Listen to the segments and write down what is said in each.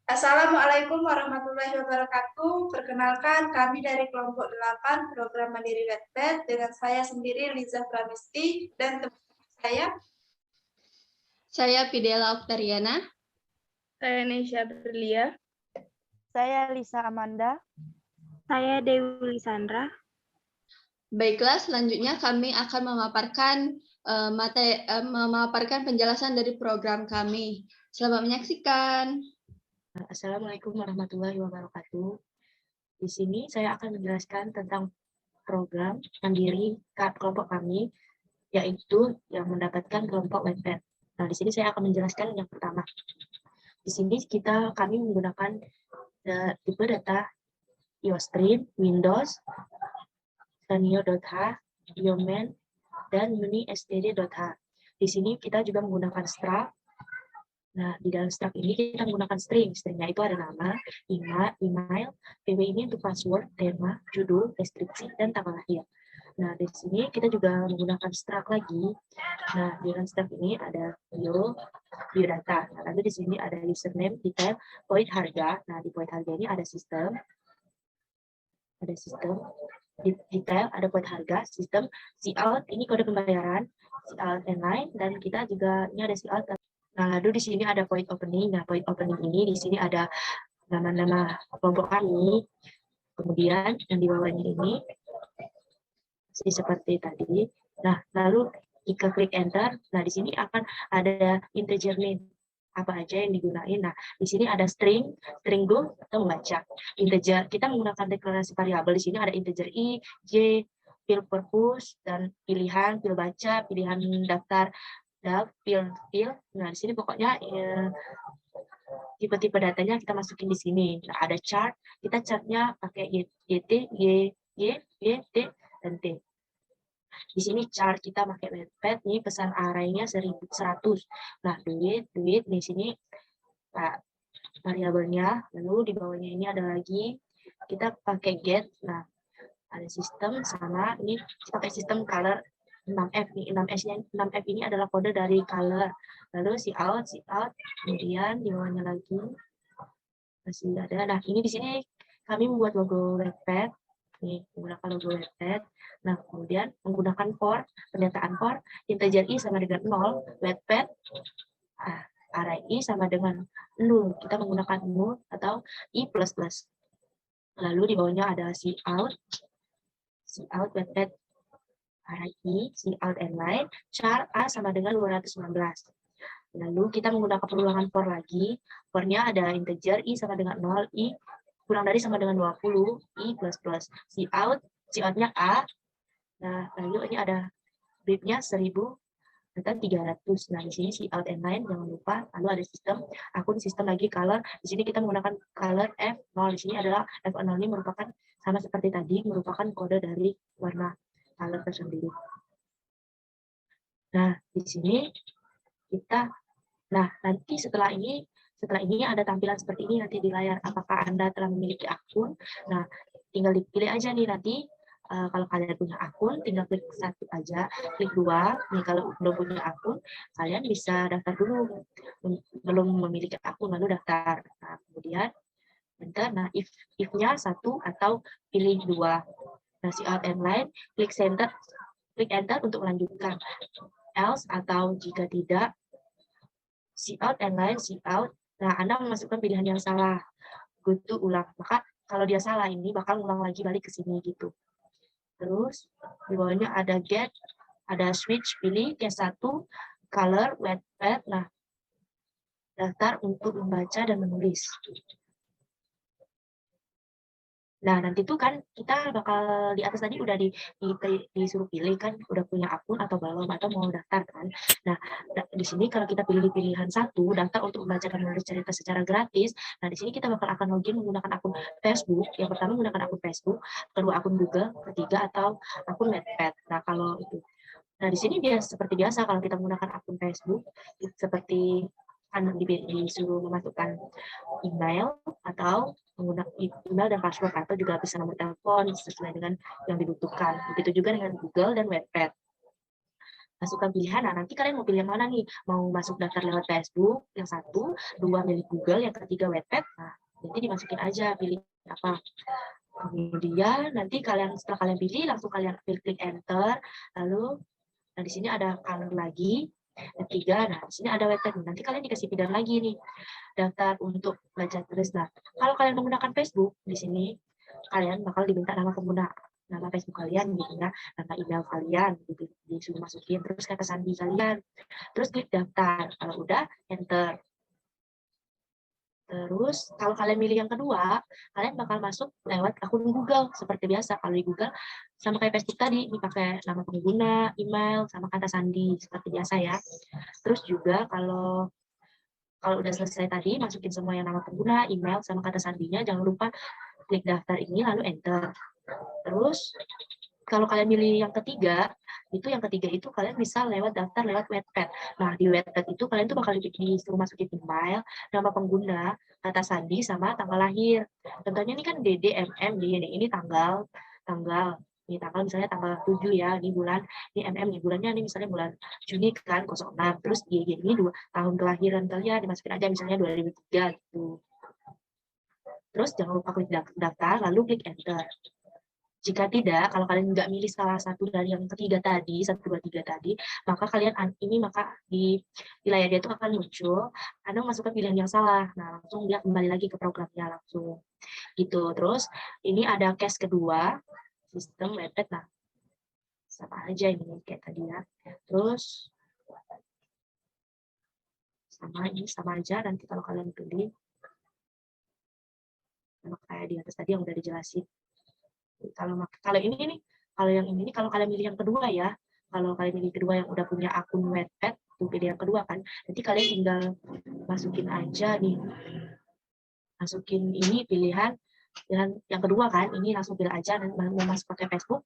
Assalamualaikum warahmatullahi wabarakatuh. Perkenalkan, kami dari kelompok 8 program Mandiri Wattpad dengan saya sendiri Liza Pramisti dan teman saya. Saya Fidela Oktariana. Saya Nesya Berlia. Saya Lisa Amanda. Saya Dewi Lisandra. Baiklah, selanjutnya kami akan memaparkan penjelasan dari program kami. Selamat menyaksikan. Assalamualaikum warahmatullahi wabarakatuh. Di sini saya akan menjelaskan tentang program mandiri kelompok kami, yaitu yang mendapatkan kelompok Wattpad. Nah, di sini saya akan menjelaskan yang pertama. Di sini kami menggunakan tipe data IOStream, Windows, Sanyo.h, Yomen, dan UniSTD.h. Di sini kita juga menggunakan struct. Nah, di dalam struct ini kita menggunakan string. Stringnya itu ada nama, email, PW ini untuk password, tema, judul, deskripsi, dan tanggal lahir. Nah, di sini kita juga menggunakan struct lagi. Nah, di dalam struct ini ada biodata. Nah, lalu di sini ada username, detail, void harga. Nah, di void harga ini ada sistem, detail, ada void harga, sistem, cout, ini kode pembayaran, cout inline, dan kita juga ini ada cout. Nah, lalu di sini ada void opening. Nah, void opening ini di sini ada nama-nama kelompok kami. Kemudian yang di bawahnya ini seperti tadi. Nah, lalu jika klik enter, nah di sini akan ada integer name apa aja yang digunakan. Nah, di sini ada string do atau membaca. Integer, kita menggunakan deklarasi variabel. Di sini ada integer i, j, fill purpose, dan pilihan, fill baca, pilihan daftar, fill. Nah, di sini pokoknya tipe-tipe datanya kita masukin di sini. Nah, ada chart, kita chartnya pakai YT, YT, dan T. Di sini chart kita pakai Wattpad, nih pesan arraynya 1100. Nah, duit, di sini variabelnya. Lalu di bawahnya ini ada lagi, kita pakai get. Nah, ada sistem sama, ini kita pakai sistem color 6F nih, 6F ini adalah kode dari color. Lalu cout, kemudian di bawahnya lagi masih ada. Nah, ini di sini kami membuat logo Wattpad. Nih, menggunakan logo Wattpad. Nah, kemudian menggunakan for, pendataan for, integer i sama dengan 0, Wattpad, array i sama dengan 0. Kita menggunakan 0 atau i++. Lalu di bawahnya ada cout, Wattpad, array i, cout inline, char a sama dengan 219. Lalu kita menggunakan perulangan for lagi. For-nya ada integer i sama dengan 0, i kurang dari sama dengan 20, i++. Cout-nya a. Nah, lalu ini ada brief-nya 1000 atau 300. Nah, di sini cout inline jangan lupa. Lalu ada sistem, akun sistem lagi color. Di sini kita menggunakan color F0. Di sini adalah F0 ini merupakan sama seperti tadi, merupakan kode dari warna color tersendiri. Nah, di sini kita, nah nanti setelah ini ada tampilan seperti ini nanti di layar. Apakah Anda telah memiliki akun? Nah, tinggal dipilih aja nih nanti. Kalau kalian punya akun, tinggal klik 1 aja, klik 2. Nih, kalau belum punya akun, kalian bisa daftar dulu. Belum memiliki akun, lalu daftar. Nah, kemudian enter. Nah, if-nya 1 atau pilih 2. Nah, cout inline, klik enter untuk melanjutkan. Else atau jika tidak, cout inline, cout. Nah, Anda memasukkan pilihan yang salah. Go to ulang. Maka kalau dia salah ini bakal ulang lagi balik ke sini gitu. Terus di bawahnya ada get, ada switch, pilih case 1, color, Wattpad. Nah, daftar untuk membaca dan menulis. Nah, nanti tuh kan kita bakal di atas tadi udah disuruh pilih kan, udah punya akun atau belum, atau mau daftar kan. Nah, di sini kalau kita pilih pilihan 1, daftar untuk membaca dan menulis cerita secara gratis. Nah, di sini kita akan login menggunakan akun Facebook. Yang pertama menggunakan akun Facebook, kedua akun Google, ketiga atau akun Wattpad. Nah, kalau itu. Nah, di sini seperti biasa kalau kita menggunakan akun Facebook, seperti disuruh memasukkan email atau menggunakan email dan password, atau juga bisa nomor telepon sesuai dengan yang dibutuhkan. Begitu juga dengan Google dan Wattpad. masukkan pilihan. Nah, nanti kalian mau pilih yang mana nih? Mau masuk daftar lewat Facebook, yang satu, dua milik Google, yang ketiga Wattpad. Nah, nanti dimasukin aja pilih apa. Kemudian nanti setelah kalian pilih, langsung kalian klik enter. Lalu, nah di sini ada color lagi. Ketiga, nah di sini ada Wattpad. Nanti kalian dikasih pilihan lagi nih, daftar untuk baca tulis. Nah, kalau kalian menggunakan Facebook, di sini kalian bakal diminta nama pengguna, nama Facebook kalian gitu ya, nama email kalian gitu, disuruh masukin, terus kata sandi kalian, terus klik daftar. Kalau udah, enter. Terus kalau kalian milih yang kedua, kalian bakal masuk lewat akun Google seperti biasa. Kalau di Google sama kayak Facebook tadi, dipakai nama pengguna, email, sama kata sandi seperti biasa ya. Terus juga kalau udah selesai tadi, masukin semua yang nama pengguna, email, sama kata sandinya, jangan lupa klik daftar ini lalu enter. Terus kalau kalian milih yang ketiga itu kalian bisa lewat daftar lewat Wattpad. Nah, di Wattpad itu kalian tuh bakal disuruh masukin email, nama pengguna, kata sandi, sama tanggal lahir. Contohnya ini kan DDMM, ini tanggal misalnya tanggal 7 ya, ini bulan, ini MM, ini bulannya ini misalnya bulan Juni kan, 06, terus GG ini 2 tahun kelahiran kalian, dimasukin aja misalnya 2003 gitu. Terus jangan lupa klik daftar, lalu klik enter. Jika tidak, kalau kalian nggak milih salah satu dari yang ketiga tadi, 1, 2, 3 tadi, maka di layar dia itu akan muncul, Anda masukkan pilihan yang salah. Nah, langsung dia kembali lagi ke programnya langsung. Gitu. Terus, ini ada case kedua, sistem Wattpad. Nah, sama aja ini kayak tadi ya. Terus, sama aja. Nanti kalau kalian pilih, sama kayak di atas tadi yang udah dijelasin. Kalau yang ini kalau kalian milih yang kedua ya, kalau kalian milih kedua yang udah punya akun Wattpad, tuh pilih yang kedua kan, nanti kalian tinggal masukin aja nih, masukin ini pilihan yang kedua kan, ini langsung pilih aja, dan mau masuk pakai Facebook,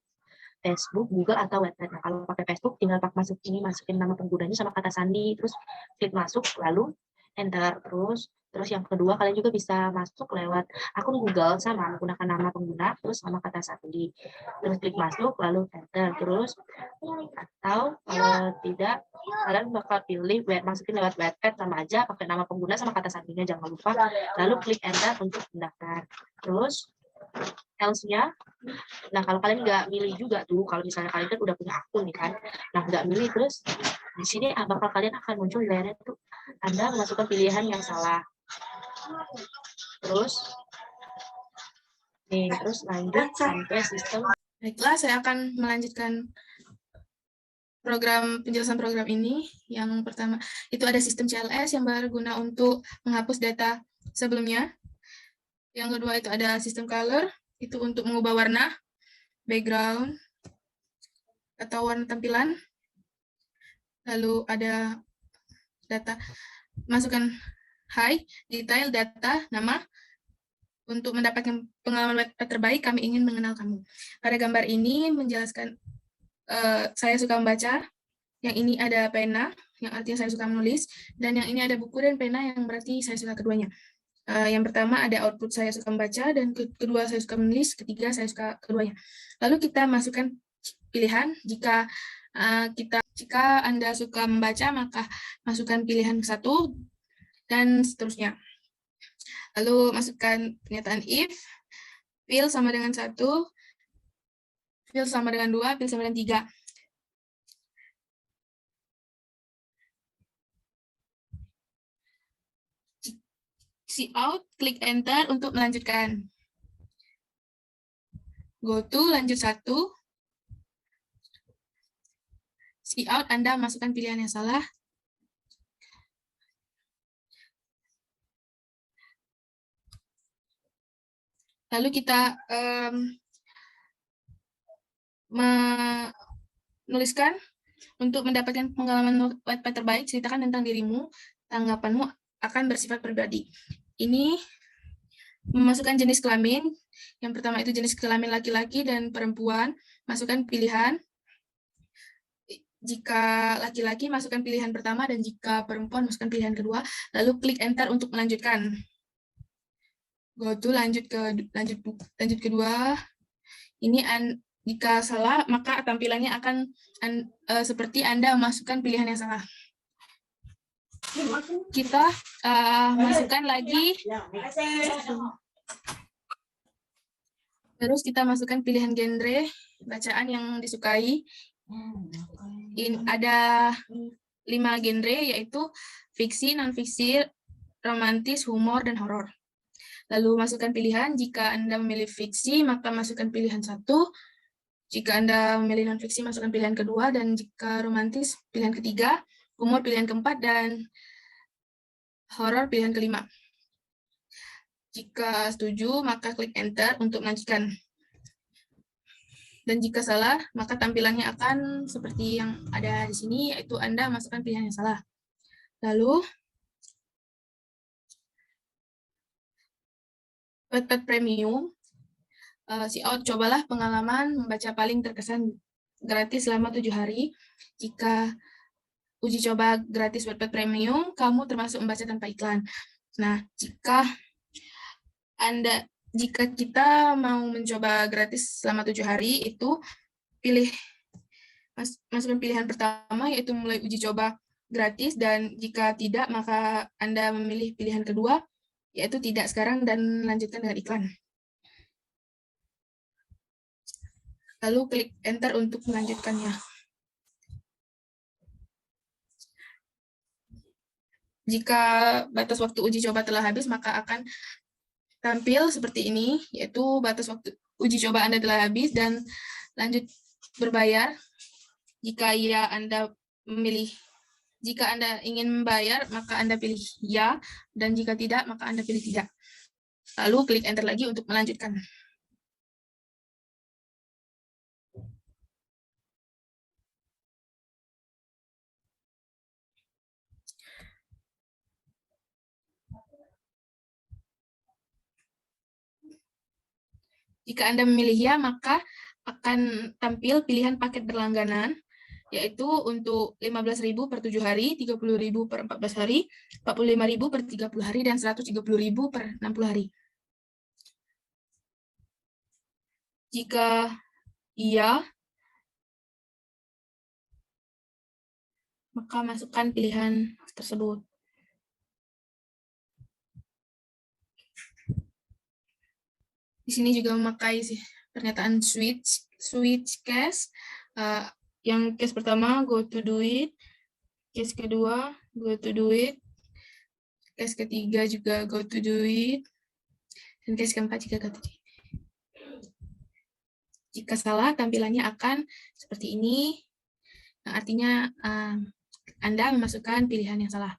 Google atau Wattpad. Nah, kalau pakai Facebook tinggal masukin nama penggunanya sama kata sandi, terus klik masuk, lalu enter. Terus yang kedua kalian juga bisa masuk lewat akun Google sama menggunakan nama pengguna terus sama kata sandi, terus klik masuk lalu enter. Terus atau kalau tidak kalian bakal pilih masukin lewat Wattpad sama aja, pakai nama pengguna sama kata sandinya jangan lupa, lalu klik enter untuk mendaftar. Terus else-nya, nah kalau kalian nggak milih juga tuh, kalau misalnya kalian kan udah punya akun nih kan, nah nggak milih, terus di sini bakal kalian akan muncul di layarnya tuh Anda memasukkan pilihan yang salah. Terus lanjut sampai sistem. Baiklah, saya akan melanjutkan penjelasan program ini. Yang pertama itu ada sistem CLS yang berguna untuk menghapus data sebelumnya. Yang kedua itu ada sistem color, itu untuk mengubah warna, background, atau warna tampilan. Lalu ada data, masukkan detail, data, nama. Untuk mendapatkan pengalaman Wattpad terbaik, kami ingin mengenal kamu. Pada gambar ini menjelaskan saya suka membaca, yang ini ada pena, yang artinya saya suka menulis, dan yang ini ada buku dan pena, yang berarti saya suka keduanya. Yang pertama ada output saya suka membaca, dan kedua saya suka menulis, ketiga saya suka keduanya. Lalu kita masukkan pilihan, jika Anda suka membaca, maka masukkan pilihan 1, dan seterusnya. Lalu masukkan pernyataan if, fill sama dengan 1, fill sama dengan 2, fill sama dengan 3. See out, klik enter untuk melanjutkan. Go to, lanjut 1. See out, Anda masukkan pilihan yang salah. Lalu kita menuliskan untuk mendapatkan pengalaman Wattpad terbaik, ceritakan tentang dirimu, tanggapanmu akan bersifat pribadi. Ini memasukkan jenis kelamin. Yang pertama itu jenis kelamin laki-laki dan perempuan, masukkan pilihan. Jika laki-laki, masukkan pilihan pertama, dan jika perempuan, masukkan pilihan kedua, lalu klik enter untuk melanjutkan. Go to, lanjut kedua. Ini Jika salah, maka tampilannya akan seperti Anda memasukkan pilihan yang salah. Kita masukkan lagi. Terus kita masukkan pilihan genre bacaan yang disukai. Ada 5 genre, yaitu fiksi, non-fiksi, romantis, humor, dan horor. Lalu masukkan pilihan. Jika Anda memilih fiksi, maka masukkan pilihan 1. Jika Anda memilih non-fiksi, masukkan pilihan kedua. Dan jika romantis, pilihan ketiga. Humor, pilihan keempat. Dan horor, pilihan kelima. Jika setuju, maka klik Enter untuk melanjutkan. Dan jika salah, maka tampilannya akan seperti yang ada di sini, yaitu Anda masukkan pilihan yang salah. Lalu, Wattpad Premium, cobalah pengalaman membaca paling terkesan gratis selama 7 hari. Jika uji coba gratis Wattpad Premium, kamu termasuk membaca tanpa iklan. Nah, jika kita mau mencoba gratis selama 7 hari, itu masukkan pilihan pertama, yaitu mulai uji coba gratis, dan jika tidak, maka Anda memilih pilihan kedua, yaitu tidak sekarang, dan lanjutkan dengan iklan. Lalu klik Enter untuk melanjutkannya. Jika batas waktu uji coba telah habis, maka akan tampil seperti ini, yaitu batas waktu uji coba Anda telah habis, dan lanjut berbayar. Jika Anda ingin membayar, maka Anda pilih ya, dan jika tidak, maka Anda pilih tidak. Lalu klik Enter lagi untuk melanjutkan. Jika Anda memilih ya, maka akan tampil pilihan paket berlangganan, yaitu untuk 15.000 per 7 hari, 30.000 per 14 hari, 45.000 per 30 hari, dan 130.000 per 60 hari. Jika iya, maka masukkan pilihan tersebut. Di sini juga memakai pernyataan switch case. Yang case pertama, go to do it. Case kedua, go to do it. Case ketiga juga go to do it. Dan case keempat juga go to do it. Jika salah, tampilannya akan seperti ini. Nah, artinya Anda memasukkan pilihan yang salah.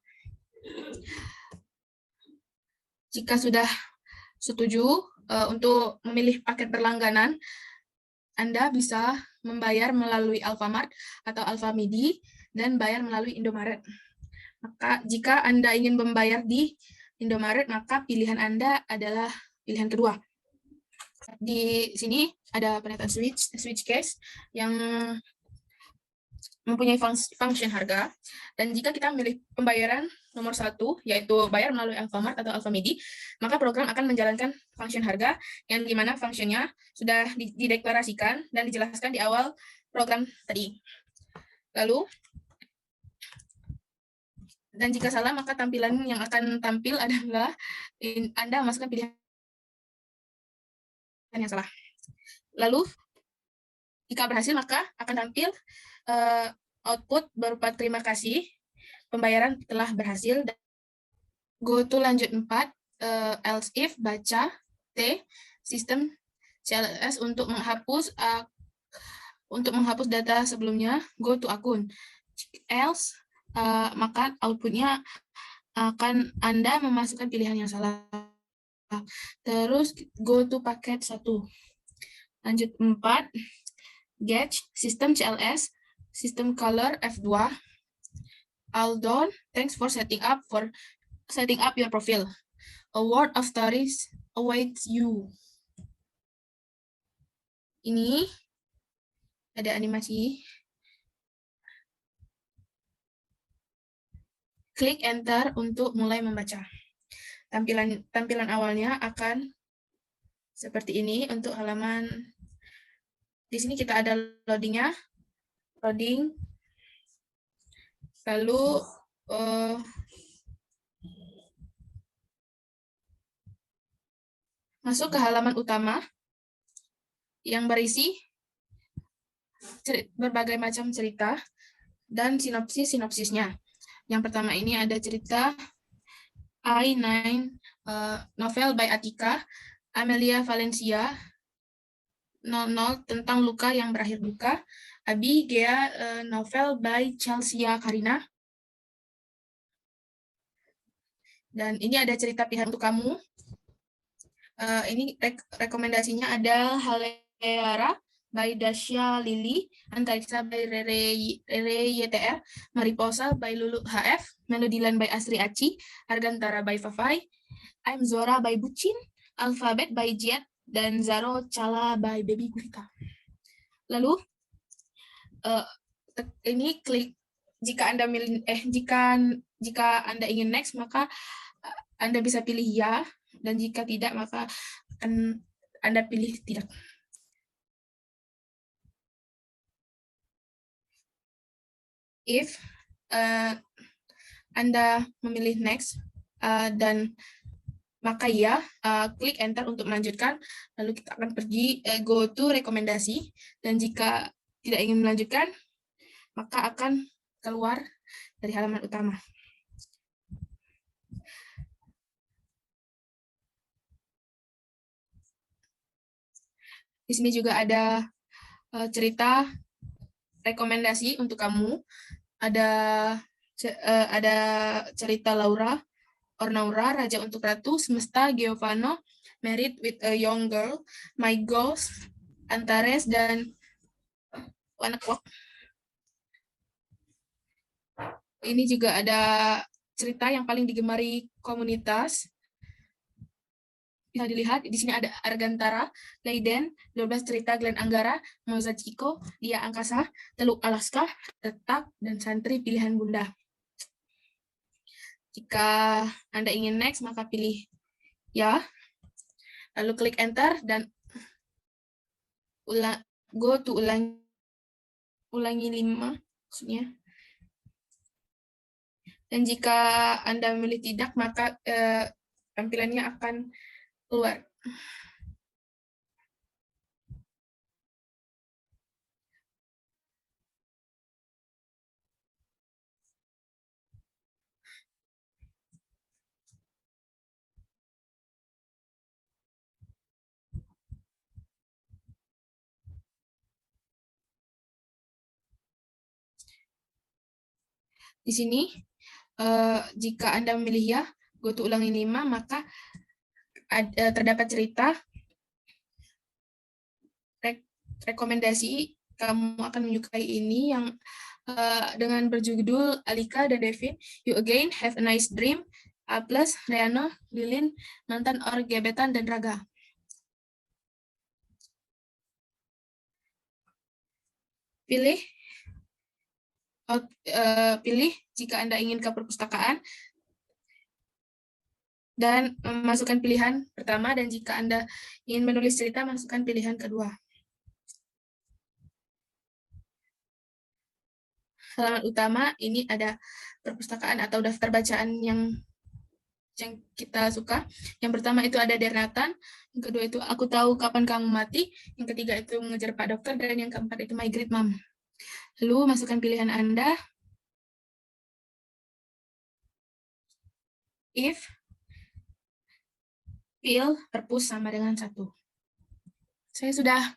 Jika sudah setuju untuk memilih paket berlangganan, Anda bisa membayar melalui Alfamart atau Alfamidi dan bayar melalui Indomaret. Maka jika Anda ingin membayar di Indomaret, maka pilihan Anda adalah pilihan kedua. Di sini ada pernyataan switch case yang mempunyai function harga, dan jika kita memilih pembayaran nomor 1, yaitu bayar melalui Alfamart atau Alfamidi, maka program akan menjalankan function harga, yang dimana fungsinya sudah dideklarasikan dan dijelaskan di awal program tadi. Lalu, dan jika salah, maka tampilan yang akan tampil adalah Anda masukkan pilihan yang salah. Lalu, jika berhasil, maka akan tampil output berupa terima kasih, pembayaran telah berhasil. Go to lanjut 4, else if, baca, T, sistem CLS untuk menghapus data sebelumnya, go to akun. Else, maka outputnya akan Anda memasukkan pilihan yang salah. Terus go to paket 1. Lanjut 4, get, sistem CLS, system color F2. All done. Thanks for setting up your profile. A world of stories awaits you. Ini ada animasi. Klik enter untuk mulai membaca. Tampilan awalnya akan seperti ini untuk halaman Di sini kita ada loading-nya. Loading. Lalu masuk ke halaman utama yang berisi berbagai macam cerita dan sinopsisnya. Yang pertama ini ada cerita I9 novel by Atika, Amelia Valencia, 00 tentang luka yang berakhir duka, Abi Gea novel by Chelsea Karina. Dan ini ada cerita pilihan untuk kamu. Ini rekomendasinya ada Haleara by Dasya Lili, Antariksa by Rere YTR, Mariposa by Lulu HF, Melodiland by Asri Aci, Argantara by Fafai, I'm Zora by Bucin, Alphabet by Jet, dan Zaro Cala by Baby Gurita. Lalu ini klik jika Anda jika Anda ingin next, maka Anda bisa pilih ya, dan jika tidak maka Anda pilih tidak. If Anda memilih next dan maka ya, klik enter untuk melanjutkan, lalu kita akan pergi go to rekomendasi, dan jika tidak ingin melanjutkan, maka akan keluar dari halaman utama. Di sini juga ada cerita rekomendasi untuk kamu. Ada cerita Laura, Ornaura, Raja untuk Ratu, Semesta, Giovanno, Married with a Young Girl, My Ghost, Antares, dan Wanakwak. Ini juga ada cerita yang paling digemari komunitas. Bisa dilihat, di sini ada Argantara, Leiden, 12 cerita Glenn Anggara, Mozachiko, Dia Angkasa, Teluk Alaska, Tetap, dan Santri Pilihan Bunda. Jika Anda ingin next, maka pilih ya, lalu klik enter, dan go to ulangi 5, maksudnya. Dan jika Anda memilih tidak, maka tampilannya akan keluar. Di sini, jika Anda memilih ya, go to ulangi 5, maka terdapat cerita rekomendasi. Kamu akan menyukai ini yang dengan berjudul Alika dan Devin, You Again, Have a Nice Dream, A+, Reano, Lilin, Mantan or Gebetan, dan Raga. Pilih jika Anda ingin ke perpustakaan, dan masukkan pilihan pertama, dan jika Anda ingin menulis cerita, masukkan pilihan kedua. Halaman utama ini ada perpustakaan atau daftar bacaan yang kita suka. Yang pertama itu ada Dear Nathan, yang kedua itu Aku Tahu Kapan Kamu Mati, yang ketiga itu Mengejar Pak Dokter, dan yang keempat itu My Great Mom. Lalu masukkan pilihan Anda. If Fill perpus sama dengan 1. Saya sudah.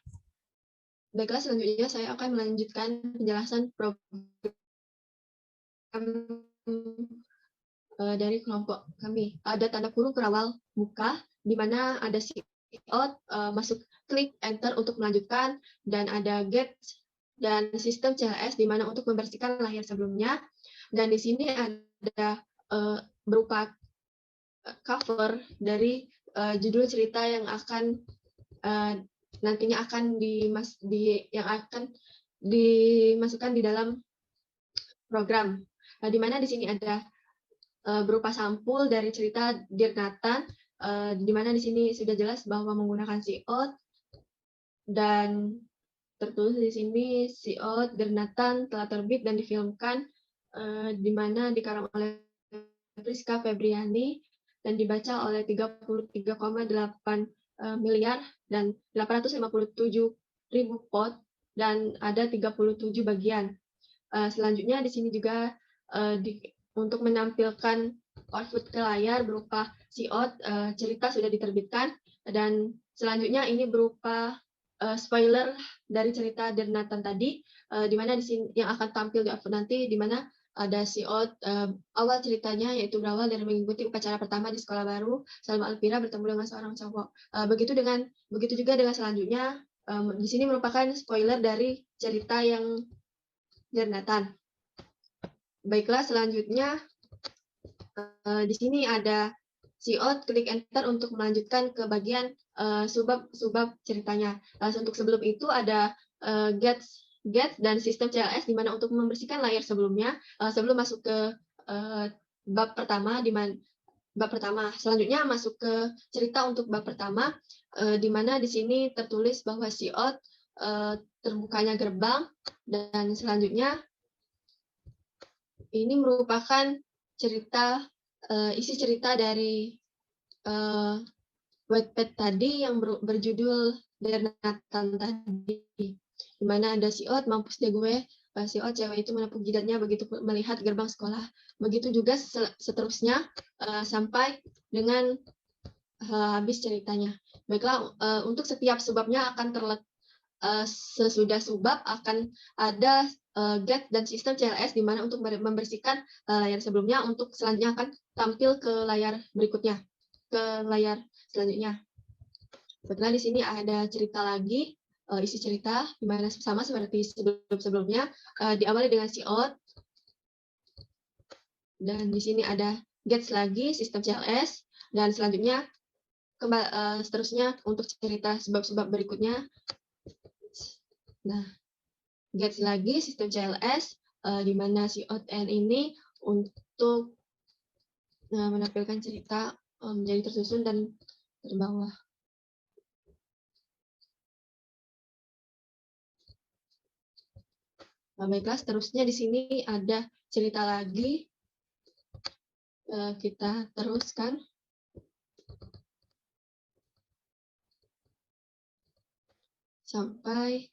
Baiklah, selanjutnya saya akan melanjutkan penjelasan program dari kelompok kami. Ada tanda kurung berawal muka, di mana ada see out, masuk klik enter untuk melanjutkan, dan ada get dan sistem CLS, di mana untuk membersihkan layar sebelumnya. Dan di sini ada berupa cover dari judul cerita yang akan nantinya akan dimasukkan di dalam program. Di mana di sini ada berupa sampul dari cerita Dear Nathan, di mana di sini sudah jelas bahwa menggunakan see out, dan tertulis di sini Siot Gernatan telah terbit dan difilmkan, di mana dikarang oleh Priska Febriani dan dibaca oleh 33,8 miliar dan 857.000 pot dan ada 37 bagian. Selanjutnya di sini juga untuk menampilkan output ke layar berupa Siot, cerita sudah diterbitkan, dan selanjutnya ini berupa spoiler dari cerita Dernatan tadi, di mana di sini yang akan tampil di output nanti, di mana ada Siot, awal ceritanya yaitu berawal dari mengikuti upacara pertama di sekolah baru, Salma Alvira bertemu dengan seorang cowok. Begitu juga dengan selanjutnya, di sini merupakan spoiler dari cerita yang Dernatan. Baiklah, selanjutnya di sini ada Siot, klik enter untuk melanjutkan ke bagian subbab ceritanya. Untuk sebelum itu ada gets dan sistem CLS, di mana untuk membersihkan layar sebelumnya sebelum masuk ke bab pertama, bab pertama. Selanjutnya masuk ke cerita untuk bab pertama, di mana di sini tertulis bahwa Siot terbukanya gerbang, dan selanjutnya ini merupakan cerita isi cerita dari Wattpad tadi yang berjudul Dernatan tadi, di mana ada Siot, mampus deh gue, Siot cewek itu menepuk jidatnya begitu melihat gerbang sekolah. Begitu juga seterusnya sampai dengan habis ceritanya. Baiklah, untuk setiap subbabnya akan sesudah subbab akan ada get dan sistem CLS, di mana untuk membersihkan layar sebelumnya, untuk selanjutnya akan tampil ke layar berikutnya, ke layar selanjutnya. Setelah di sini ada cerita lagi, isi cerita, di mana sama seperti sebelumnya, diawali dengan Siot, dan di sini ada gets lagi, sistem CLS, dan selanjutnya seterusnya untuk cerita sebab-sebab berikutnya. Nah, gets lagi, sistem CLS, di mana Siot N ini untuk menampilkan cerita menjadi tersusun dan terbawah. Baiklah, seterusnya di sini ada cerita lagi. Kita teruskan. Sampai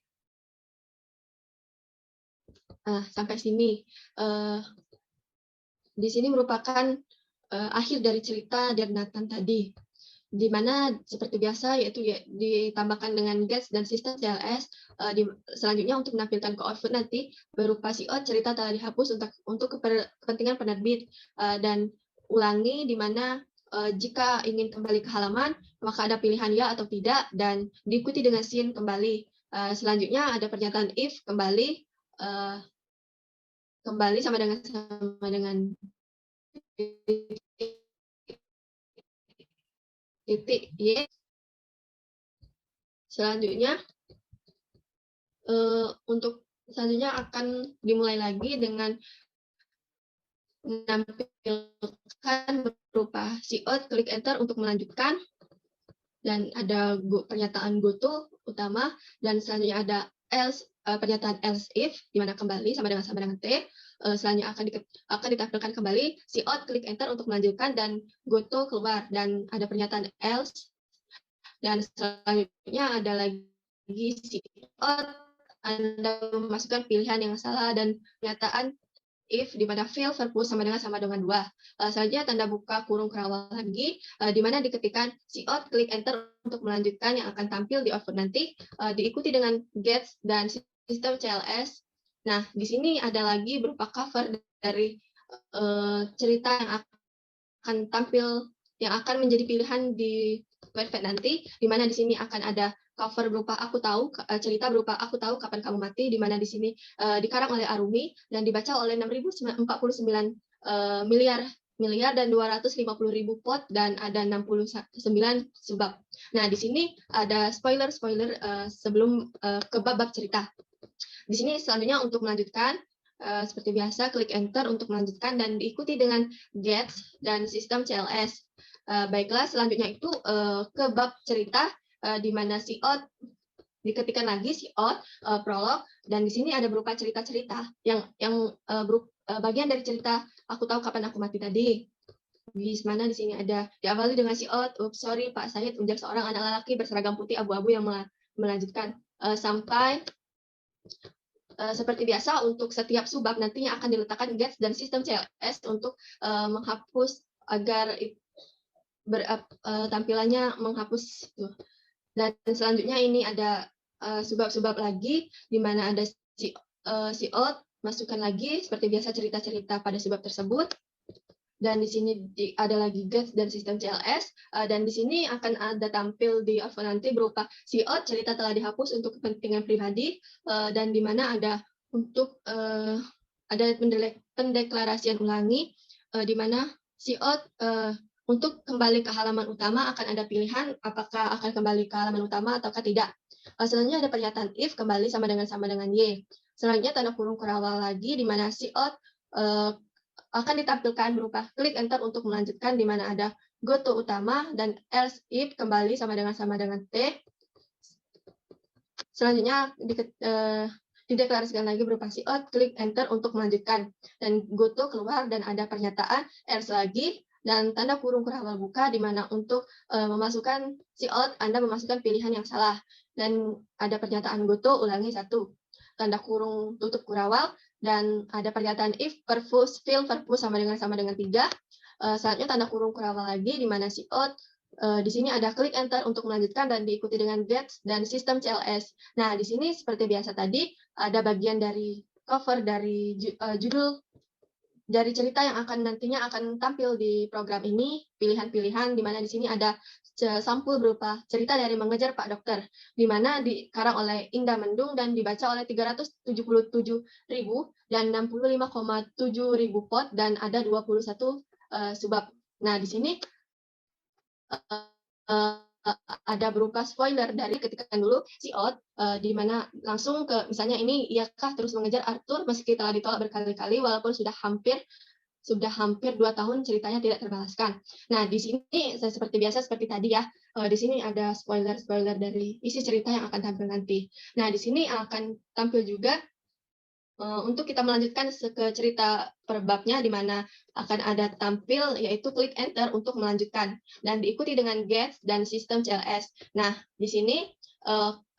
sini. Di sini merupakan akhir dari cerita Dernatan tadi, di mana seperti biasa yaitu ditambahkan dengan gets dan sistem CLS. Selanjutnya untuk menampilkan ke output nanti berupa Siot, cerita telah dihapus untuk kepentingan penerbit, dan ulangi, di mana jika ingin kembali ke halaman maka ada pilihan ya atau tidak, dan diikuti dengan scene kembali. Selanjutnya ada pernyataan if kembali sama dengan titik Y. Selanjutnya untuk selanjutnya akan dimulai lagi dengan menampilkan berupa Siot, klik enter untuk melanjutkan, dan ada pernyataan go to utama, dan selanjutnya ada else, pernyataan else if, di mana kembali sama dengan T. Selanjutnya akan ditampilkan kembali Siot, klik enter untuk melanjutkan, dan go to keluar, dan ada pernyataan else, dan selanjutnya ada lagi Siot, Anda memasukkan pilihan yang salah, dan pernyataan if, di mana fill verb sama dengan 2. Selanjutnya tanda buka kurung kerawal lagi, di mana diketikkan Siot, klik enter untuk melanjutkan, yang akan tampil di output nanti, diikuti dengan gets dan sistem CLS. Nah, di sini ada lagi berupa cover dari cerita yang akan tampil, yang akan menjadi pilihan di Wattpad nanti, di mana di sini akan ada cover berupa Aku Tahu, cerita berupa Aku Tahu Kapan Kamu Mati, di mana di sini dikarang oleh Arumi dan dibaca oleh 6.049 miliar dan 250.000 pot, dan ada 69 sebab. Nah, di sini ada spoiler sebelum ke bab cerita. Di sini selanjutnya untuk melanjutkan, seperti biasa klik enter untuk melanjutkan, dan diikuti dengan gets dan sistem CLS. Baiklah, selanjutnya itu ke bab cerita, di mana Siot diketikkan lagi out, prolog, dan di sini ada berupa cerita-cerita yang bagian dari cerita aku tahu kapan aku mati tadi. Di mana di sini ada diawali dengan out, oops sorry Pak Syahid, ujar seorang anak lelaki berseragam putih abu-abu yang melanjutkan sampai seperti biasa untuk setiap subbab nantinya akan diletakkan gets dan sistem CLS untuk menghapus agar tampilannya menghapus. Dan selanjutnya ini ada subbab-subbab lagi di mana ada out, masukkan lagi seperti biasa cerita-cerita pada subbab tersebut. Dan di sini ada lagi gets dan sistem CLS, dan di sini akan ada tampil di output nanti berupa out, cerita telah dihapus untuk kepentingan pribadi, dan di mana ada untuk ada pendeklarasian ulangi, di mana out untuk kembali ke halaman utama akan ada pilihan apakah akan kembali ke halaman utama ataukah tidak. Selanjutnya ada pernyataan if kembali sama dengan Y. Selanjutnya tanda kurung kurawal lagi di mana out akan ditampilkan berupa klik enter untuk melanjutkan di mana ada go to utama dan else if kembali sama dengan T. Selanjutnya dideklarasikan lagi berupa out, klik enter untuk melanjutkan dan go to keluar dan ada pernyataan else lagi dan tanda kurung kurawal buka di mana untuk memasukkan out Anda memasukkan pilihan yang salah dan ada pernyataan go to ulangi 1. Tanda kurung tutup kurawal dan ada pernyataan if purpose fill purpose sama dengan 3. Selanjutnya tanda kurung kurawal lagi di mana out di sini ada klik enter untuk melanjutkan dan diikuti dengan gets dan sistem CLS. Nah, di sini seperti biasa tadi ada bagian dari cover dari judul dari cerita yang nantinya akan tampil di program ini, pilihan-pilihan di mana di sini ada sampul berupa cerita dari Mengejar Pak Dokter, di mana dikarang oleh Indah Mendung dan dibaca oleh 377.000 dan 65,7 ribu pot dan ada 21 subbab. Nah, di sini ada berupa spoiler dari ketikkan dulu out, di mana langsung ke misalnya ini iakah terus mengejar Arthur meski telah ditolak berkali-kali walaupun sudah hampir 2 tahun ceritanya tidak terbalaskan. Nah, di sini seperti biasa seperti tadi ya, di sini ada spoiler dari isi cerita yang akan tampil nanti. Nah, di sini akan tampil juga untuk kita melanjutkan ke cerita per babnya di mana akan ada tampil yaitu klik enter untuk melanjutkan dan diikuti dengan gets dan sistem CLS. Nah, di sini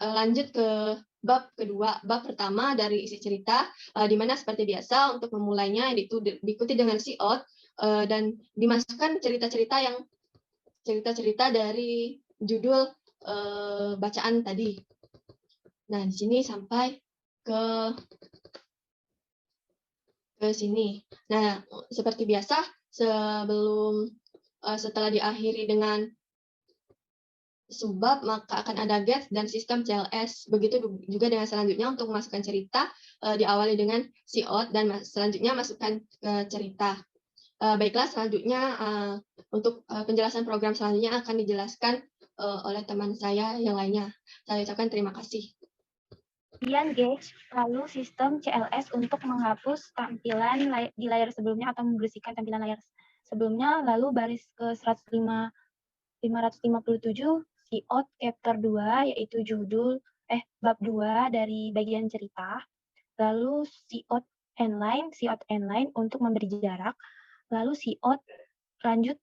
lanjut ke bab kedua, bab pertama dari isi cerita di mana seperti biasa untuk memulainya itu diikuti dengan out dan dimasukkan cerita-cerita dari judul bacaan tadi. Nah, di sini sampai ke sini. Nah, seperti biasa setelah diakhiri dengan subbab maka akan ada gets dan sistem CLS. Begitu juga dengan selanjutnya untuk memasukkan cerita diawali dengan out dan selanjutnya masukkan ke cerita. Baiklah, selanjutnya untuk penjelasan program selanjutnya akan dijelaskan oleh teman saya yang lainnya. Saya ucapkan terima kasih. Kemudian Gauge, lalu sistem CLS untuk menghapus tampilan di layar sebelumnya atau membersihkan tampilan layar sebelumnya, lalu baris ke 557 out chapter 2 yaitu bab 2 dari bagian cerita, lalu out endline untuk memberi jarak, lalu out lanjut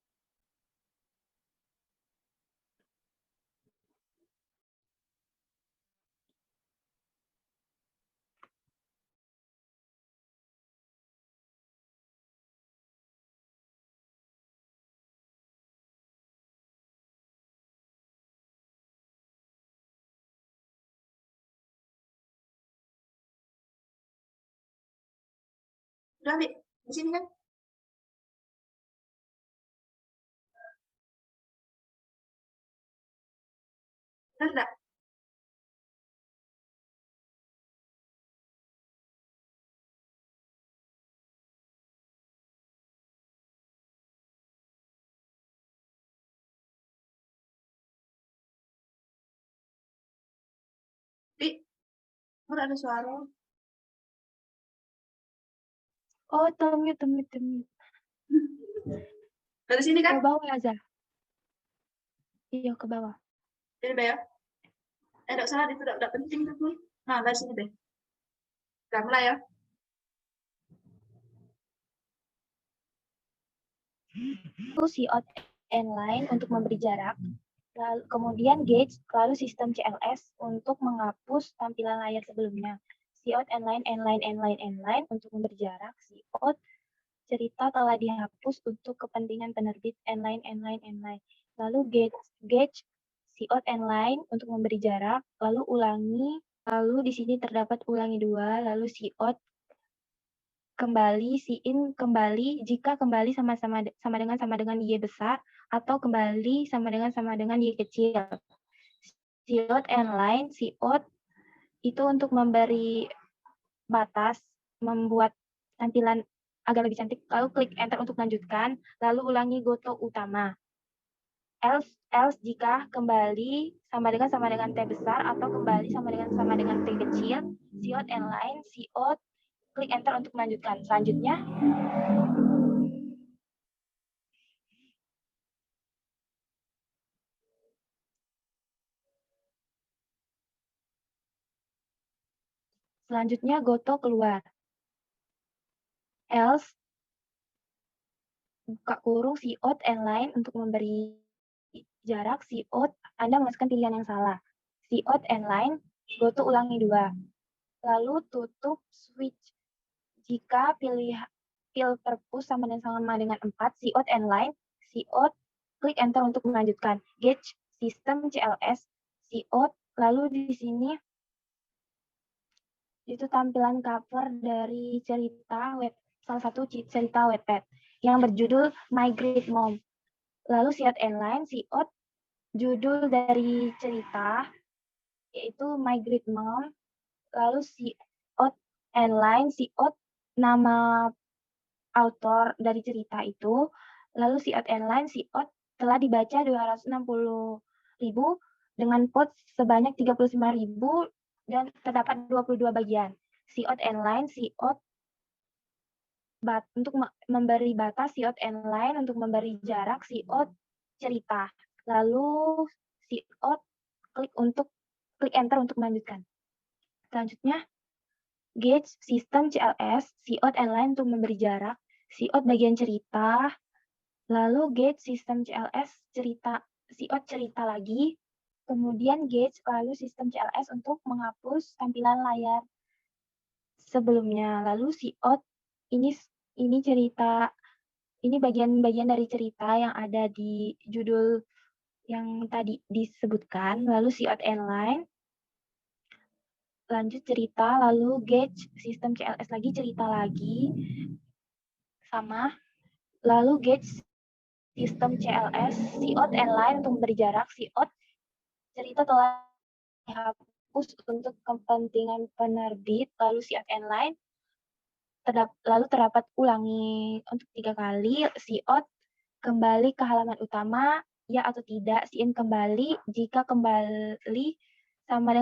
Udah, Bi. Di sini kan? Udah enggak? Bi, udah ada suara. oh temut. Dari sini kan? Ke bawah aja. Iya, ke bawah. Jadi, ya. Tidak usah, itu tidak penting tuh, Bun. Nah, dari sini deh. Udah mulai ya. Cout and line untuk memberi jarak, lalu kemudian gauge, lalu sistem CLS untuk menghapus tampilan layar sebelumnya. Cout and line untuk memberi jarak. Cout cerita telah dihapus untuk kepentingan penerbit line. Lalu gauge cout and line untuk memberi jarak, lalu ulangi, lalu di sini terdapat ulangi 2, lalu cout kembali, in kembali, jika kembali sama dengan Y besar, atau kembali sama dengan Y kecil. Cout and line, cout itu untuk memberi batas, membuat tampilan agak lebih cantik, lalu klik enter untuk melanjutkan, lalu ulangi goto utama. Else jika kembali sama dengan T besar, atau kembali sama dengan T kecil, cout and line, cout, klik enter untuk melanjutkan. Selanjutnya, goto keluar. Else, buka kurung, cout and line untuk memberi jarak, cout, Anda memasukkan pilihan yang salah. Cout and line, goto ulangi 2. Lalu tutup switch. Jika pil perpus sama dengan 4, cout and line, cout, klik enter untuk melanjutkan. Gauge sistem CLS, cout, lalu di sini itu tampilan cover dari salah satu cerita Wattpad yang berjudul My Great Mom. Lalu cout and line, cout, judul dari cerita yaitu My Great Mom. Lalu cout and line, cout, nama autor dari cerita itu, lalu cout and line, cout telah dibaca 260.000 dengan vote sebanyak 35.000 dan terdapat 22 bagian. Cout and line, cout untuk memberi batas, cout and line untuk memberi jarak, cout cerita. Lalu cout klik enter untuk melanjutkan. Selanjutnya, gauge sistem CLS, cout and line untuk memberi jarak, cout bagian cerita, lalu gauge sistem CLS cout cerita lagi, kemudian gauge lalu sistem CLS untuk menghapus tampilan layar sebelumnya. Lalu cout ini cerita, ini bagian-bagian dari cerita yang ada di judul yang tadi disebutkan, lalu cout and line, lanjut cerita, lalu gauge sistem CLS lagi, cerita lagi, sama, lalu gauge sistem CLS, cout and line untuk memberi jarak, cout cerita telah dihapus untuk kepentingan penerbit, lalu cout and line, lalu terdapat ulangi untuk 3 kali, cout kembali ke halaman utama, ya atau tidak, in kembali, jika kembali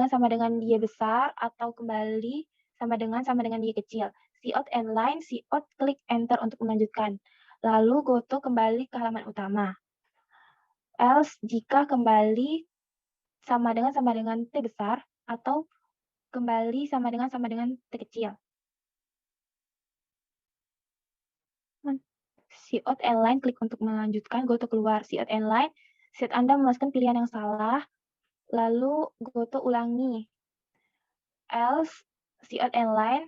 sama dengan Y besar, atau kembali sama dengan Y kecil. Cout and line, cout, klik enter untuk melanjutkan. Lalu goto kembali ke halaman utama. Else jika kembali sama dengan T besar, atau kembali sama dengan T kecil. Cout and line, klik untuk melanjutkan, goto keluar. Cout and line, saat Anda memasukkan pilihan yang salah, lalu goto ulangi. Else, cout and line,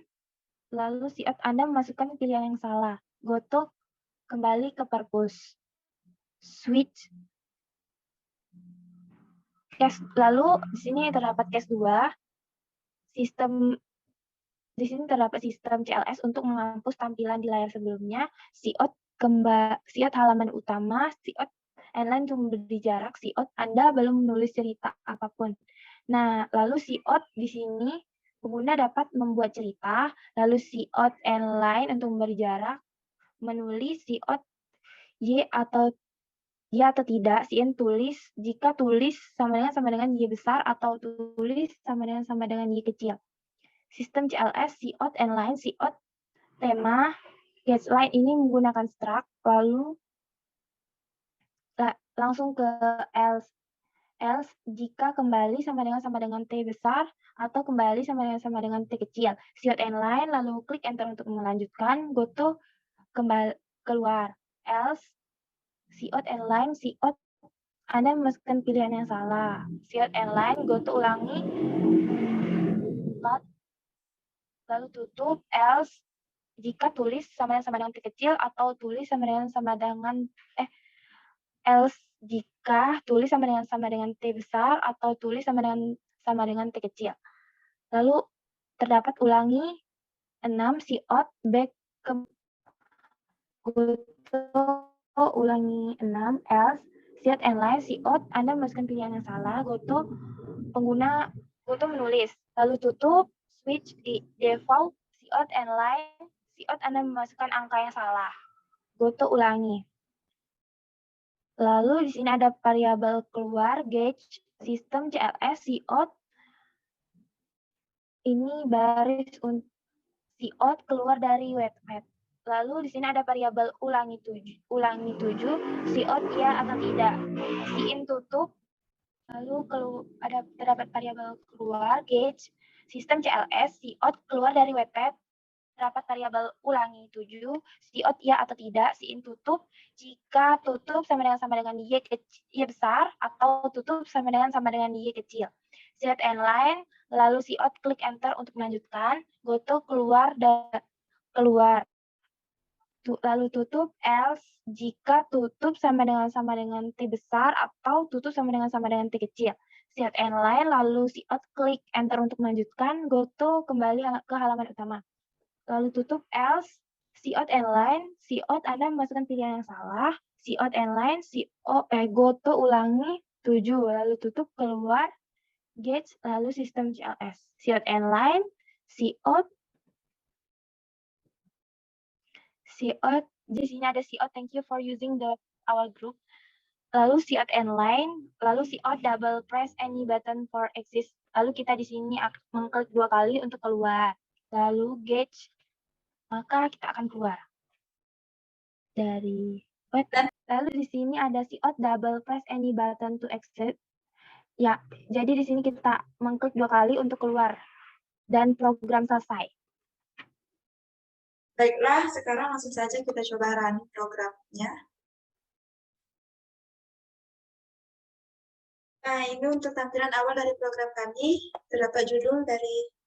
lalu cout Anda memasukkan pilihan yang salah. Goto kembali ke purpose. Switch. Lalu di sini terdapat case 2. Di sini terdapat sistem CLS untuk menghapus tampilan di layar sebelumnya. Cout halaman utama, cout and line untuk memberi jarak, cout Anda belum menulis cerita apapun. Nah, lalu cout di sini pengguna dapat membuat cerita, lalu cout and line untuk memberi jarak, menulis cout Y atau tidak, in tulis, jika tulis sama dengan Y besar, atau tulis sama dengan Y kecil. Sistem CLS, cout and line, cout tema, get line ini menggunakan struct, lalu langsung ke else. else jika kembali sama dengan T besar atau kembali sama dengan T kecil. Siot and line, lalu klik enter untuk melanjutkan, go to kembali keluar. Else, siot and line, siot, Anda memasukkan pilihan yang salah. Siot and line, go to ulangi, lalu tutup, else, jika tulis sama dengan T kecil atau tulis sama dengan else jika tulis sama dengan T besar atau tulis sama dengan T kecil. Lalu terdapat ulangi 6 siot back ke ulangi 6 else siot and line siot Anda memasukkan pilihan yang salah, go to menulis, lalu tutup, switch di default siot and line siot Anda memasukkan angka yang salah, go to ulangi. Lalu di sini ada variabel keluar, gauge, sistem, CLS, siot. Ini baris siot keluar dari Wattpad. Lalu di sini ada variabel ulangi 7, siot iya atau tidak. Siin tutup. Lalu terdapat variabel keluar, gauge, sistem, CLS, siot keluar dari Wattpad. Terdapat variabel ulangi 7, siot iya atau tidak, siin tutup, jika tutup sama dengan y besar atau tutup sama dengan y kecil. Siot and line, lalu siot klik enter untuk melanjutkan, go to keluar keluar. Lalu tutup, else jika tutup sama dengan T besar atau tutup sama dengan T kecil. Siot and line, lalu siot klik enter untuk melanjutkan, go to kembali ke halaman utama. Lalu tutup, else, siot and line, siot Anda memasukkan pilihan yang salah, siot and line, go to ulangi 7, lalu tutup, keluar, gauge, lalu sistem CLS. Siot and line, siot, di sini ada siot, thank you for using our group. Lalu siot and line, lalu siot double press any button for exit. Lalu kita di sini mengklik 2 kali untuk keluar. Lalu gauge, maka kita akan keluar dari web. Lalu di sini ada siot double press any button to exit. Ya, jadi di sini kita mengklik 2 kali untuk keluar dan program selesai. Baiklah, sekarang langsung saja kita coba running programnya. Nah, ini untuk tampilan awal dari program kami. Terdapat judul dari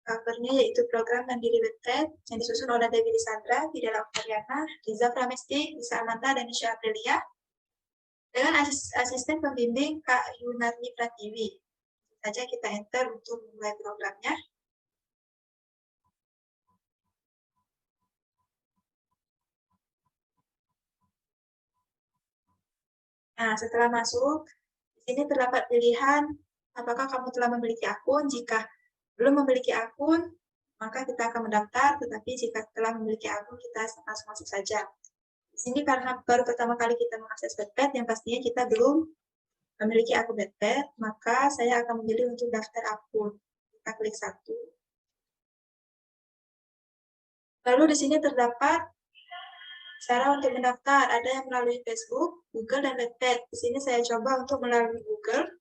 covernya yaitu program Mandiri Wattpad yang disusun oleh Dewi Lisandra, Fidela Oktariana, Liza Pramesti, Lisa Amanda, dan Nisha Aprilia dengan asisten pembimbing Kak Yunarni Pratiwi. Saja kita enter untuk memulai programnya. Nah, setelah masuk, di sini terdapat pilihan apakah kamu telah memiliki akun. Jika belum memiliki akun, maka kita akan mendaftar, tetapi jika telah memiliki akun, kita langsung masuk saja. Di sini karena baru pertama kali kita mengakses Wattpad, yang pastinya kita belum memiliki akun Wattpad, maka saya akan memilih untuk daftar akun. Kita klik 1. Lalu di sini terdapat cara untuk mendaftar, ada yang melalui Facebook, Google, dan Wattpad. Di sini saya coba untuk melalui Google,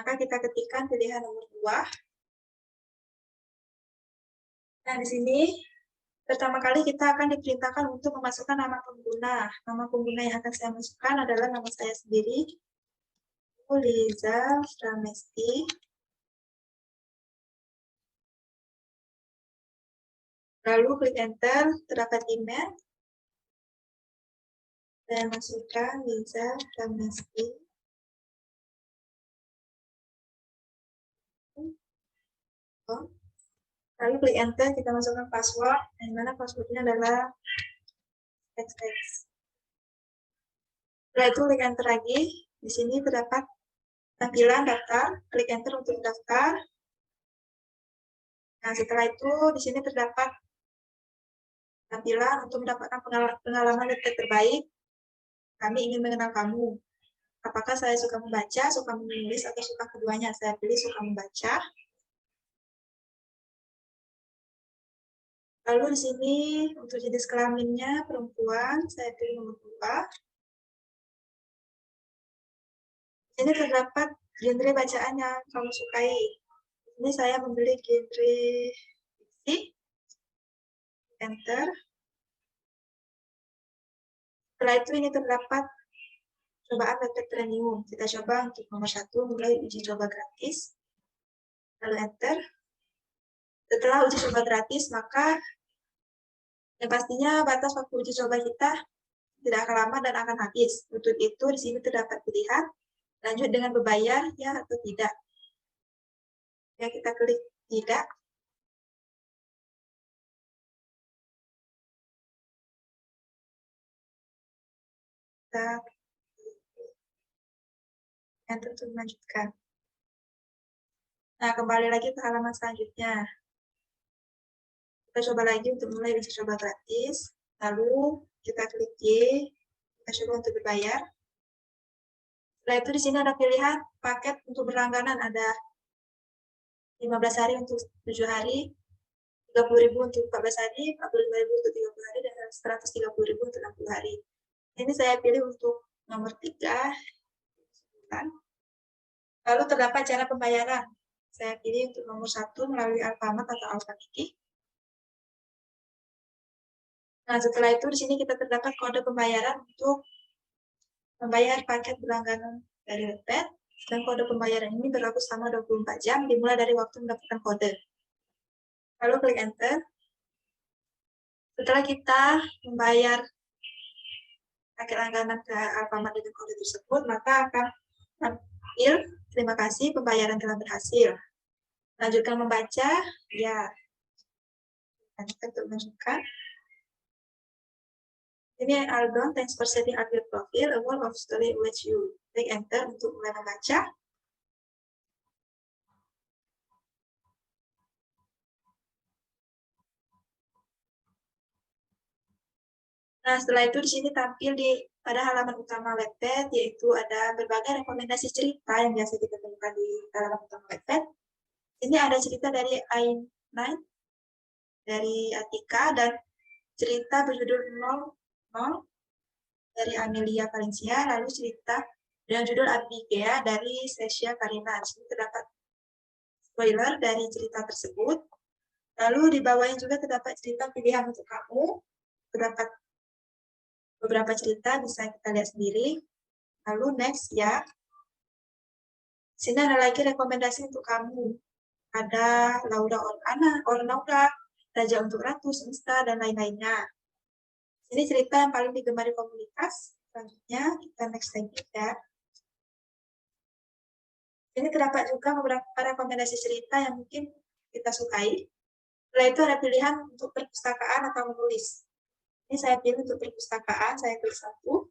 maka kita ketikkan pilihan nomor 2. Nah, di sini pertama kali kita akan diperintahkan untuk memasukkan nama pengguna. Nama pengguna yang akan saya masukkan adalah nama saya sendiri, Liza Pramesti. Lalu klik enter, terdapat email. Saya masukkan Liza Pramesti. Lalu klik enter, kita masukkan password, yang mana passwordnya adalah XX. Setelah itu klik enter lagi. Di sini terdapat tampilan daftar, klik enter untuk daftar. Nah, setelah itu di sini terdapat tampilan untuk mendapatkan pengalaman Wattpad terbaik. Kami ingin mengenal kamu. Apakah saya suka membaca, suka menulis, atau suka keduanya? Saya pilih suka membaca. Lalu di sini untuk jenis kelaminnya perempuan, saya pilih nomor 2. Di Ini terdapat genre bacaan yang kamu sukai. Ini saya memilih genre fiksi. Enter. Setelah itu ini terdapat cobaan Wattpad Premium. Kita coba untuk nomor 1, mulai uji coba gratis. Lalu enter. Setelah uji coba gratis, maka yang pastinya batas waktu uji coba kita tidak akan lama dan akan habis. Untuk itu, di sini terdapat pilihan lanjut dengan berbayar, ya atau tidak. Ya, kita klik tidak. Kita enter untuk melanjutkan. Nah, kembali lagi ke halaman selanjutnya. Kita coba lagi untuk mulai uji coba gratis. Lalu kita klik Y. Kita coba untuk berbayar. Setelah itu di sini ada pilihan paket untuk berlangganan. Ada 15 hari untuk 7 hari, 30.000 untuk 14 hari, 45.000 untuk 30 hari, dan 130.000 untuk 60 hari. Ini saya pilih untuk nomor 3. Lalu terdapat cara pembayaran. Saya pilih untuk nomor 1 melalui Alfamart atau Alfamiki. Nah, setelah itu di sini kita terdapat kode pembayaran untuk membayar paket berlangganan dari Wattpad, dan kode pembayaran ini berlaku selama 24 jam dimulai dari waktu mendapatkan kode. Lalu klik enter. Setelah kita membayar paket langganan ke Alfamart dengan kode tersebut, maka akan tampil terima kasih pembayaran telah berhasil. Lanjutkan membaca, ya. Lanjutkan untuk melanjutkan. Ini Aldon, thanks for setting up your profile, a world of story awaits you. Klik enter untuk mulai membaca. Nah, setelah itu di sini tampil pada halaman utama Wattpad, yaitu ada berbagai rekomendasi cerita yang biasa kita temukan di halaman utama Wattpad. Ini ada cerita dari I9, dari Atika, dan cerita berjudul 00 dari Amelia Valencia, lalu cerita dengan judul Abigail dari Sesha Karina. Di sini terdapat spoiler dari cerita tersebut. Lalu di bawahnya juga terdapat cerita pilihan untuk kamu. Terdapat beberapa cerita, bisa kita lihat sendiri. Lalu next, ya. Sini ada lagi rekomendasi untuk kamu. Ada Laura Ornaura, Raja untuk Ratu, Semesta, dan lain-lainnya. Ini cerita yang paling digemari komunitas. Selanjutnya, kita next lagi, ya. Ini terdapat juga beberapa rekomendasi cerita yang mungkin kita sukai. Setelah itu ada pilihan untuk perpustakaan atau menulis. Ini saya pilih untuk perpustakaan, saya klik 1.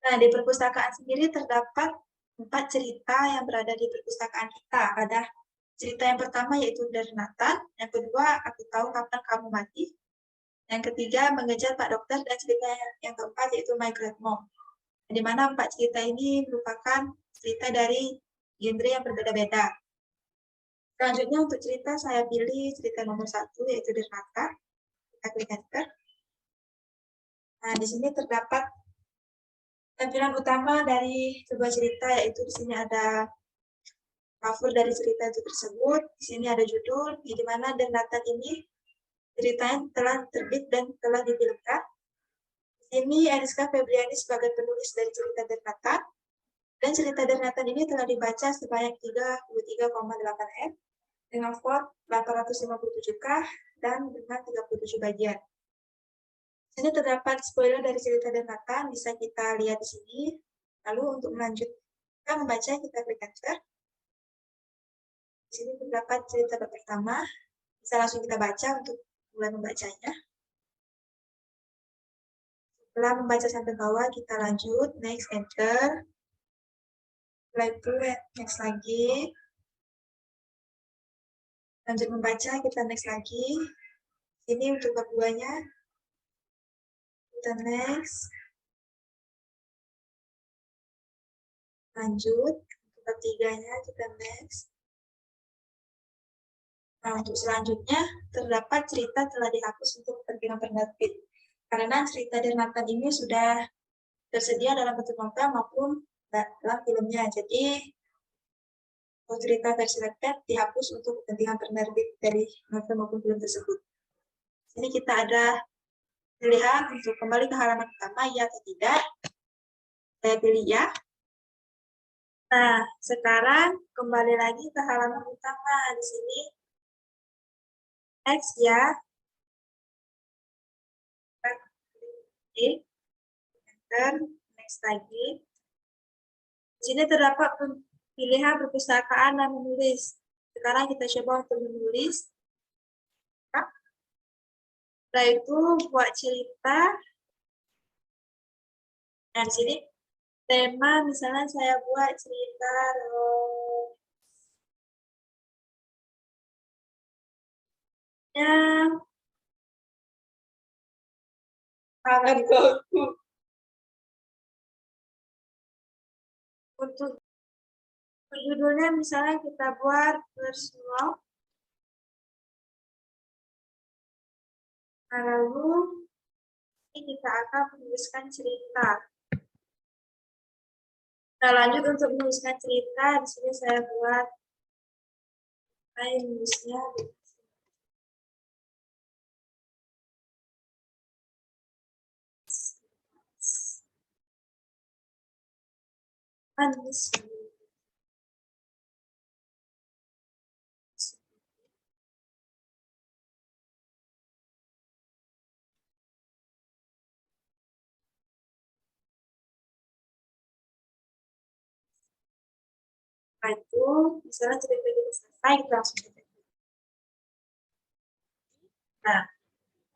Nah, di perpustakaan sendiri terdapat 4 cerita yang berada di perpustakaan kita. Ada cerita yang pertama yaitu dari Nathan, yang kedua, Aku Tahu Kapan Kamu Mati, yang ketiga, Mengejar Pak Dokter, dan cerita yang keempat yaitu My Great Mom. Di mana 4 cerita ini merupakan cerita dari genre yang berbeda-beda. Selanjutnya untuk cerita, saya pilih cerita nomor 1 yaitu dari Nathan. Kita klik enter. Nah, di sini terdapat tampilan utama dari sebuah cerita, yaitu di sini ada cover dari cerita itu tersebut. Di sini ada judul, di mana Dan Nathan ini ceritanya telah terbit dan telah difilmkan. Di sini Eriska Febriani sebagai penulis dari cerita Dan Nathan, dan cerita Dan Nathan ini telah dibaca sebanyak 33,8 M dengan font 857K dan dengan 37 bagian. Di sini terdapat spoiler dari cerita Dan Nathan, bisa kita lihat di sini. Lalu untuk melanjutkan membaca, kita klik enter. Di sini terdapat cerita pertama, bisa langsung kita baca untuk mulai membacanya. Setelah membaca sampai bawah, kita lanjut, next, enter. Setelah itu, next lagi. Lanjut membaca, kita next lagi. Ini untuk bab 2-nya. Kita next. Lanjut, untuk bab 3-nya, kita next. Nah, untuk selanjutnya, terdapat cerita telah dihapus untuk kepentingan penerbit. Karena cerita dari Nathan ini sudah tersedia dalam bentuk novel maupun dalam filmnya. Jadi cerita versi Wattpad dihapus untuk kepentingan penerbit dari novel maupun film tersebut. Sini kita ada pilihan untuk kembali ke halaman utama, ya atau tidak. Saya pilih ya. Nah, sekarang kembali lagi ke halaman utama. Di sini next ya. Enter, next lagi. Di sini terdapat pilihan perpustakaan dan menulis. Sekarang kita coba untuk menulis. Setelah itu buat cerita. Nah, di sini tema, misalnya saya buat cerita tangan Goku. Untuk judulnya misalnya kita buat First Love. Lalu ini kita akan menuliskan cerita. Nah, lanjut untuk menuliskan cerita, di sini saya buat nulisnya. Setelah itu, misalnya cerita kita selesai, kita langsung cerita. Nah,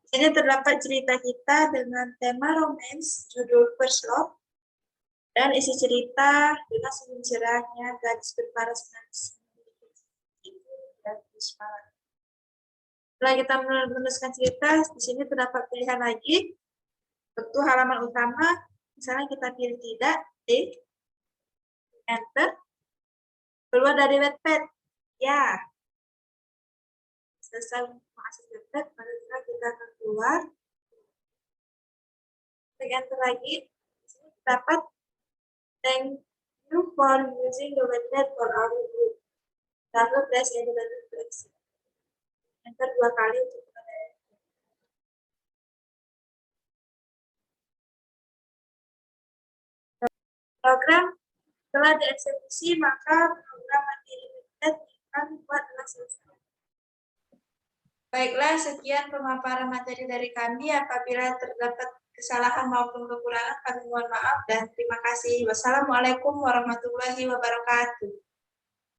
di sini terdapat cerita kita dengan tema romance, judul First Love, dan isi cerita dengan senyum cerahnya, gadis berparas manis. Setelah kita menuliskan cerita, di sini terdapat pilihan lagi. Untuk halaman utama, misalnya kita pilih tidak, enter. Keluar dari Wattpad, ya. Selesai mengakses Wattpad, maka kita akan keluar. Enter lagi, di sini terdapat thank you for using the Wattpad for our group. Lalu press and press. Enter 2 kali untuk program telah dieksekusi, maka program mandiri Wattpad akan dibuat telah selesai. Baiklah, sekian pemaparan materi dari kami. Apabila terdapat kesalahan maupun kekurangan, kami mohon maaf dan terima kasih. Wassalamualaikum warahmatullahi wabarakatuh.